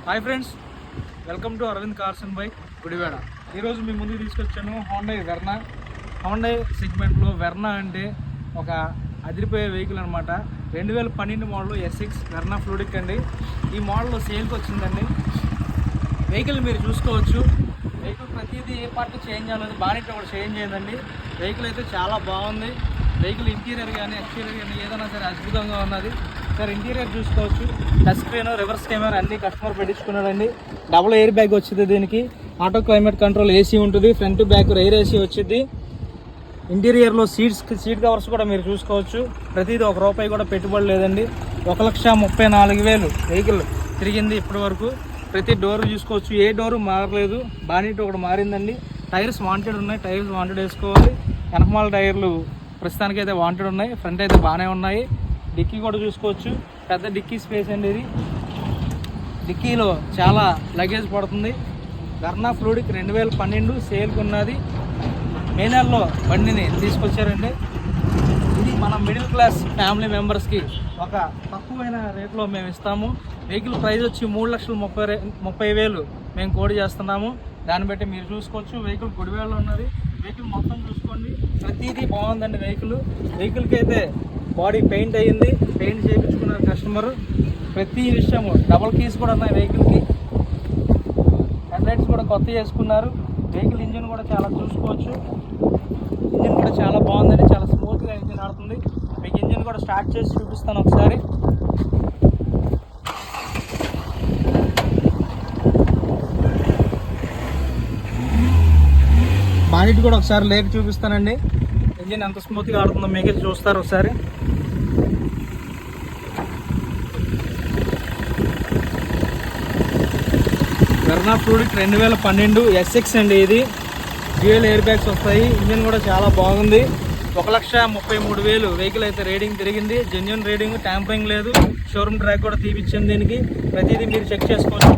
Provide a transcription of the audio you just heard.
Hi friends, welcome to Aravind cars and bike Gudivada. ఈరోజు మీ ముందుకు తీసుకొచ్చాను హోండా వెర్నా. హోండా సెగ్మెంట్లో వెర్నా అంటే ఒక అదిరిపోయే వెహికల్ అనమాట. 2012 మోడల్ S6 వెర్నా ఫ్లూడిక్ అండి. ఈ మోడల్ సేల్కి వచ్చిందండి. వెహికల్ మీరు చూసుకోవచ్చు. వెహికల్ ప్రతిదీ ఏ పార్ట్ చేంజ్ అవ్వలేదు, బానెట్ కూడా చేంజ్ అయ్యిందండి. వెహికల్ అయితే చాలా బాగుంది. వెహికల్ ఇంటీరియర్ కానీ ఎక్స్టీరియర్ కానీ ఏదైనా సరే అద్భుతంగా ఉన్నది. సార్ ఇంటీరియర్ చూసుకోవచ్చు, టచ్ స్క్రీన్, రివర్స్ కెమెరా అన్ని కస్టమర్ పెట్టించుకున్నాడండి. డబుల్ ఎయిర్ బ్యాగ్ వచ్చింది, దీనికి ఆటో క్లైమేట్ కంట్రోల్ ఏసీ ఉంటుంది, ఫ్రంట్ బ్యాక్ ఎయిర్ ఏసీ వచ్చింది. ఇంటీరియర్లో సీట్ కవర్స్ కూడా మీరు చూసుకోవచ్చు. ప్రతిదీ ₹1 కూడా పెట్టుబడి లేదండి. 1,34,000 వెహికల్ తిరిగింది ఇప్పటి వరకు. ప్రతి డోర్ చూసుకోవచ్చు, ఏ డోరు మారలేదు. బానెట్ ఒకటి మారిందండి. టైర్స్ వాంటెడ్ ఉన్నాయి, టైర్స్ వాంటెడ్ వేసుకోవాలి. వెనకమాల టైర్లు ప్రస్తుతానికి అయితే వాంటెడ్ ఉన్నాయి, ఫ్రంట్ అయితే బాగానే ఉన్నాయి. డిక్కీ కూడా చూసుకోవచ్చు, పెద్ద డిక్కీ స్పేస్ అండి ఇది. డిక్కీలో చాలా లగేజ్ పడుతుంది. వెర్నా ఫ్లూడిక్ 2012 సేల్కి ఉన్నది. మే నెలలో బండిని తీసుకొచ్చారండి. ఇది మన మిడిల్ క్లాస్ ఫ్యామిలీ మెంబర్స్కి ఒక తక్కువైన రేట్లో మేము ఇస్తాము. వెహికల్ ప్రైస్ వచ్చి 3,30,000 మేము కోడ్ చేస్తున్నాము. దాన్ని బట్టి మీరు చూసుకోవచ్చు. వెహికల్ గుడివాడలో ఉన్నది. వెహికల్ మొత్తం చూసుకోండి, ప్రతిదీ బాగుందండి. వెహికల్కి అయితే బాడీ పెయింట్ అయ్యింది, పెయింట్ చేయించుకున్నారు కస్టమర్. ప్రతి విషయము డబల్ కీస్ కూడా ఉన్నాయి వెహికల్కి. హెడ్ లైట్స్ కూడా కొత్త చేసుకున్నారు. వెహికల్ ఇంజిన్ కూడా చాలా చూసుకోవచ్చు. ఇంజిన్ కూడా చాలా బాగుందండి, చాలా స్మూత్గా ఇంజిన్ ఆడుతుంది. మీకు ఇంజిన్ కూడా స్టార్ట్ చేసి చూపిస్తాను ఒకసారి. బానెట్ కూడా ఒకసారి లేపి చూపిస్తానండి. ఇంజిన్ ఎంత స్మూత్గా ఆడుతుందో మీకే చూస్తారు ఒకసారి. వెర్నా ఫ్లూడిక్ 2012 S6 అండి. ఇది డ్యూయల్ ఎయిర్ బ్యాగ్స్ వస్తాయి. ఇంజిన్ కూడా చాలా బాగుంది. 1,33,000 వెహికల్ అయితే రేడింగ్ తిరిగింది. జెన్యున్ రేడింగ్, ట్యాంపరింగ్ లేదు. షోరూమ్ ట్రాక్ కూడా తీపిచ్చింది. దీనికి ప్రతిదీ మీరు చెక్ చేసుకోవచ్చు.